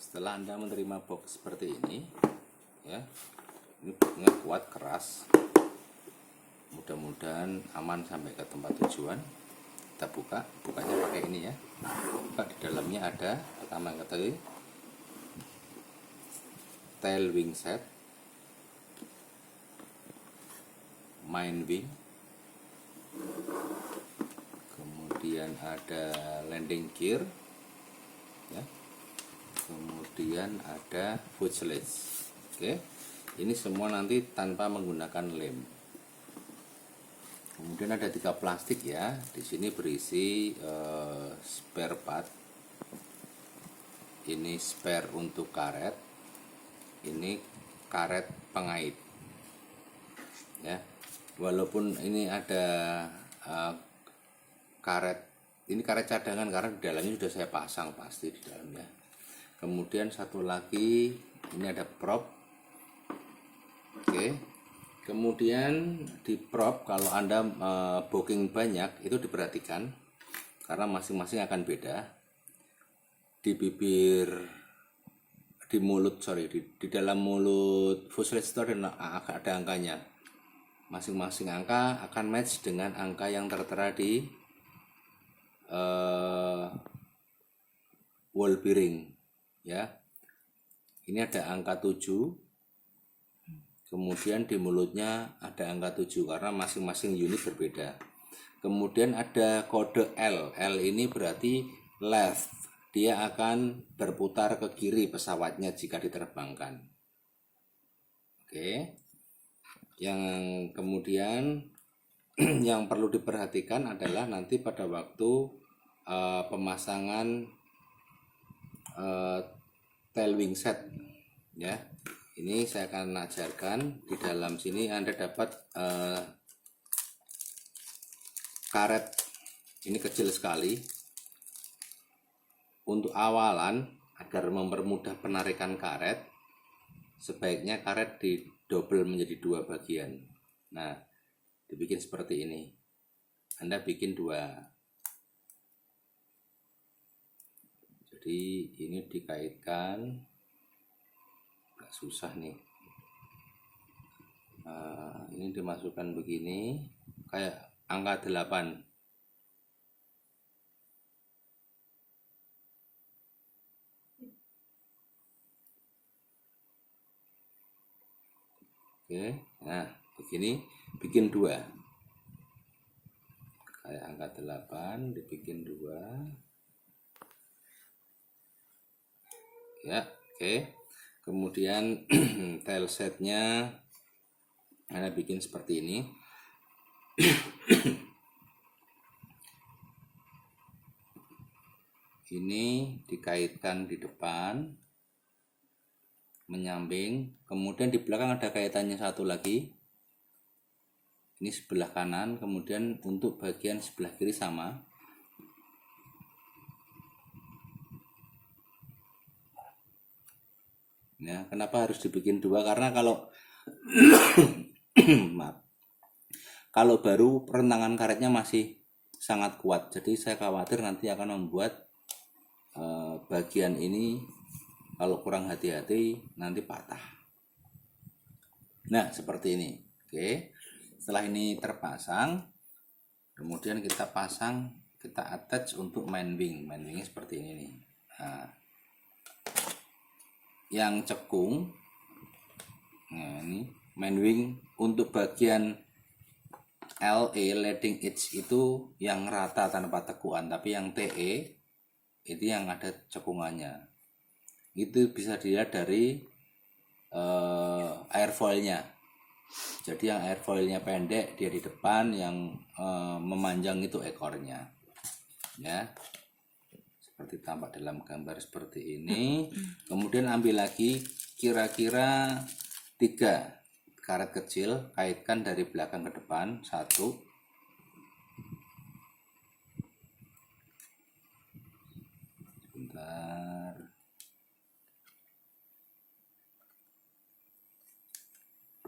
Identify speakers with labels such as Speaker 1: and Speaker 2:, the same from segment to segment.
Speaker 1: Setelah Anda menerima box seperti ini, ya, ini boxnya kuat, keras. Mudah-mudahan aman sampai ke tempat tujuan. Kita bukanya pakai ini ya. Buka, di dalamnya ada pertama kali tail wing set, main wing, kemudian ada landing gear, ya, kemudian ada fuselage. Oke, ini semua nanti tanpa menggunakan lem. Kemudian ada 3 plastik ya. Di sini berisi spare part. Ini spare untuk karet. Ini karet pengait. Ya, walaupun ini ada karet, ini karet cadangan karena di dalamnya sudah saya pasang pasti di dalamnya. Kemudian satu lagi ini ada prop. Oke. Kemudian di prop kalau Anda booking banyak itu diperhatikan karena masing-masing akan beda. Di bibir, di mulut, di dalam mulut fuselage itu ada angkanya. Masing-masing angka akan match dengan angka yang tertera di wall bearing, ya. Ini ada angka 7. Kemudian di mulutnya ada angka 7 karena masing-masing unit berbeda. Kemudian ada kode L. L ini berarti left. Dia akan berputar ke kiri pesawatnya jika diterbangkan. Oke. Yang kemudian yang perlu diperhatikan adalah nanti pada waktu pemasangan tail wing set, ya. Ini saya akan ajarkan. Di dalam sini Anda dapat karet. Ini kecil sekali. Untuk awalan, agar mempermudah penarikan karet, sebaiknya karet didobel menjadi 2 bagian. Nah, dibikin seperti ini. Anda bikin 2. Jadi ini dikaitkan. Susah nih. Ini dimasukkan begini kayak angka 8. Oke, nah begini bikin 2 kayak angka 8 dibikin 2, ya. Oke. Kemudian tail setnya Anda bikin seperti ini. Ini dikaitkan di depan, menyamping. Kemudian di belakang ada kaitannya satu lagi. Ini sebelah kanan. Kemudian untuk bagian sebelah kiri sama. Ya, kenapa harus dibikin 2? Karena kalau maaf, kalau baru rentangan karetnya masih sangat kuat, jadi saya khawatir nanti akan membuat bagian ini kalau kurang hati-hati nanti patah. Nah, seperti ini. Oke, setelah ini terpasang, kemudian kita attach untuk main wing. Main wingnya seperti ini nih. Nah, yang cekung, nah ini main wing untuk bagian LE leading edge itu yang rata tanpa tekuan, tapi yang TE itu yang ada cekungannya. Itu bisa dilihat dari airfoilnya. Jadi yang airfoilnya pendek dia di depan, yang memanjang itu ekornya, ya. Seperti tampak dalam gambar seperti ini. Kemudian ambil lagi kira-kira 3 karet kecil, kaitkan dari belakang ke depan. 1, sebentar,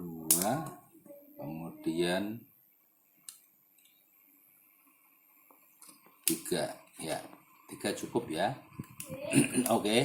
Speaker 1: 2, kemudian 3, ya. 3 cukup ya. Oke.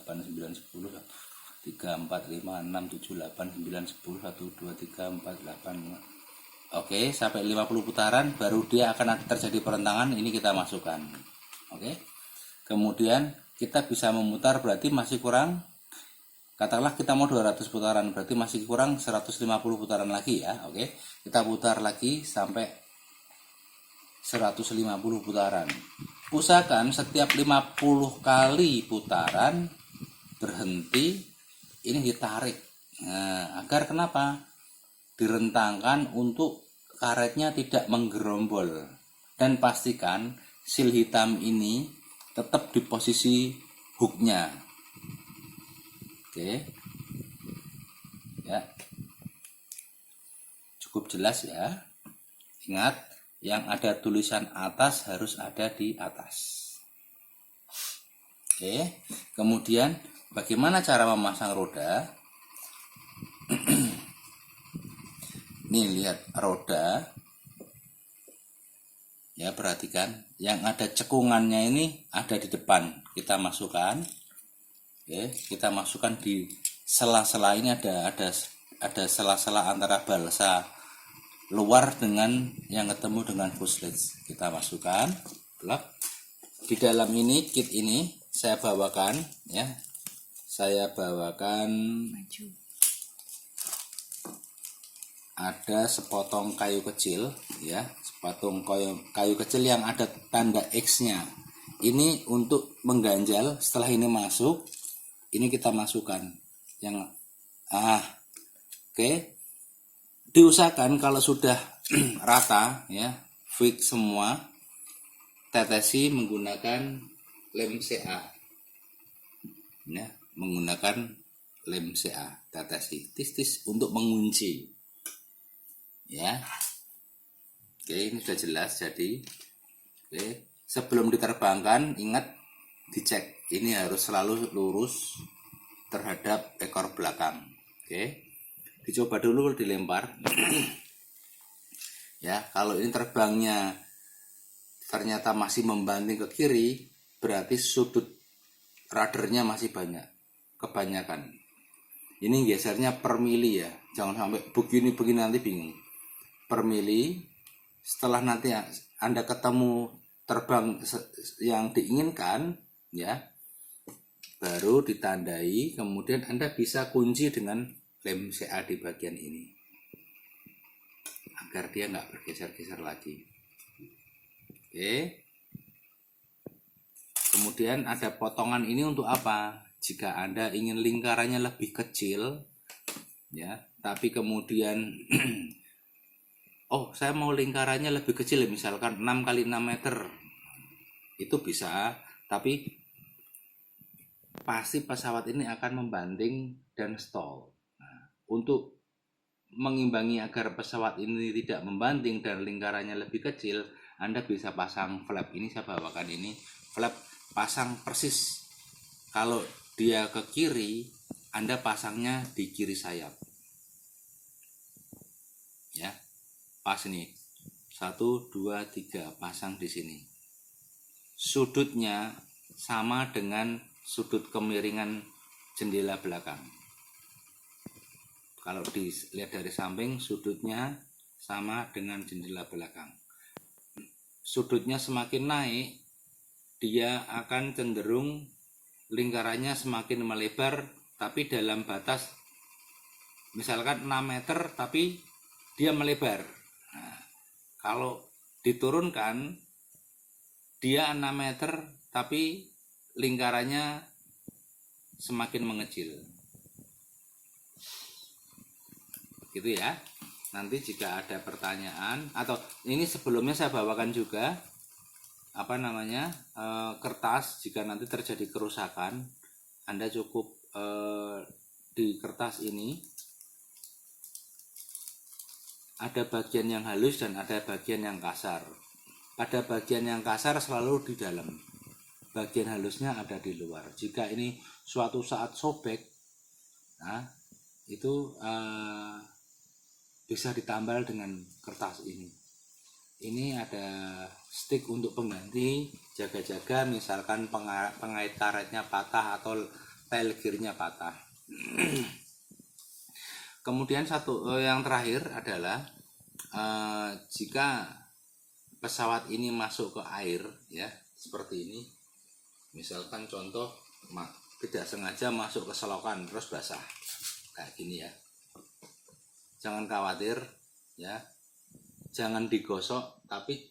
Speaker 1: 8, 9, 10, 3, 4, 5, 6, 7, 8, 9, 10, 1, 2, 3, 4, 8, 5. Oke, sampai 50 putaran baru dia akan terjadi perentangan. Ini kita masukkan. Oke. Kemudian kita bisa memutar, berarti masih kurang, katakanlah kita mau 200 putaran, berarti masih kurang 150 putaran lagi ya. Oke. Kita putar lagi sampai 150 putaran. Usahakan setiap 50 kali putaran berhenti, ini ditarik. Nah, agar kenapa? Direntangkan untuk karetnya tidak menggerombol. Dan pastikan sil hitam ini tetap di posisi hooknya. Oke. Ya. Cukup jelas ya. Ingat, yang ada tulisan atas harus ada di atas. Oke. Kemudian bagaimana cara memasang roda? Nih, lihat roda. Ya, perhatikan yang ada cekungannya ini ada di depan. Kita masukkan. Oke, kita masukkan di sela-sela ini, ada sela-sela antara balsa luar dengan yang ketemu dengan fuselage. Kita masukkan. Plug. Di dalam ini, kit ini saya bawakan ya. Saya bawakan ada sepotong kayu kecil ya, sepotong kayu kecil yang ada tanda X-nya. Ini untuk mengganjal. Setelah ini masuk, ini kita masukkan yang oke. diusahakan kalau sudah rata ya, fix semua, tetesi menggunakan lem CA ya, menggunakan lem CA, tetesi tis-tis untuk mengunci ya. Oke, ini sudah jelas. Jadi oke, sebelum diterbangkan ingat dicek, ini harus selalu lurus terhadap ekor belakang. Oke, dicoba dulu dilempar. Ya, kalau ini terbangnya ternyata masih membanting ke kiri, berarti sudut radarnya masih kebanyakan. Ini gesernya per mili ya, jangan sampai begini nanti bingung. Per mili, setelah nanti Anda ketemu terbang yang diinginkan ya, baru ditandai, kemudian Anda bisa kunci dengan lem CA di bagian ini agar dia nggak bergeser-geser lagi. Oke, kemudian ada potongan ini untuk apa? Jika Anda ingin lingkarannya lebih kecil ya, tapi kemudian oh saya mau lingkarannya lebih kecil, misalkan 6 kali 6 meter, itu bisa, tapi pasti pesawat ini akan membanting dan stall. Nah, untuk mengimbangi agar pesawat ini tidak membanting dan lingkarannya lebih kecil, Anda bisa pasang flap. Ini saya bawakan ini flap, pasang persis. Kalau dia ke kiri, Anda pasangnya di kiri sayap ya, pas nih, 1, 2, 3 pasang di sini. Sudutnya sama dengan sudut kemiringan jendela belakang. Kalau dilihat dari samping, sudutnya sama dengan jendela belakang. Sudutnya semakin naik, dia akan cenderung lingkarannya semakin melebar, tapi dalam batas misalkan 6 meter, tapi dia melebar. Nah, kalau diturunkan, dia 6 meter, tapi lingkarannya semakin mengecil. Gitu ya. Nanti jika ada pertanyaan, atau ini sebelumnya saya bawakan juga kertas, jika nanti terjadi kerusakan, Anda cukup di kertas ini ada bagian yang halus dan ada bagian yang kasar. Pada bagian yang kasar selalu di dalam, bagian halusnya ada di luar. Jika ini suatu saat sobek, nah itu bisa ditambal dengan kertas ini. Ini ada stick untuk pengganti, jaga-jaga misalkan pengait karetnya patah atau tail gearnya patah. Kemudian yang terakhir adalah jika pesawat ini masuk ke air ya, seperti ini, misalkan contoh tidak sengaja masuk ke selokan terus basah kayak gini ya, jangan khawatir ya, jangan digosok, tapi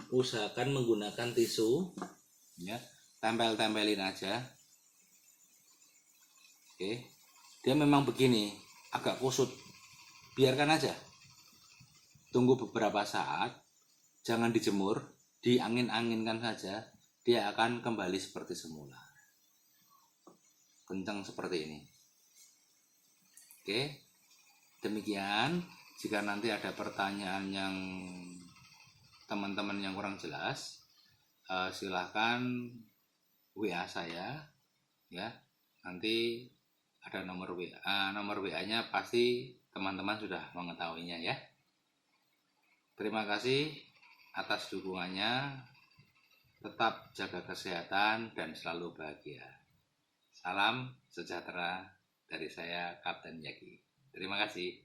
Speaker 1: usahakan menggunakan tisu ya, tempelin aja. Oke, dia memang begini agak kusut, biarkan aja, tunggu beberapa saat, jangan dijemur, diangin-anginkan saja, dia akan kembali seperti semula, kencang seperti ini. Oke, demikian. Jika nanti ada pertanyaan yang teman-teman yang kurang jelas, silahkan WA saya ya, nanti ada nomor WA-nya pasti teman-teman sudah mengetahuinya ya. Terima kasih atas dukungannya, tetap jaga kesehatan dan selalu bahagia. Salam sejahtera dari saya, Kapten Yaki. Terima kasih.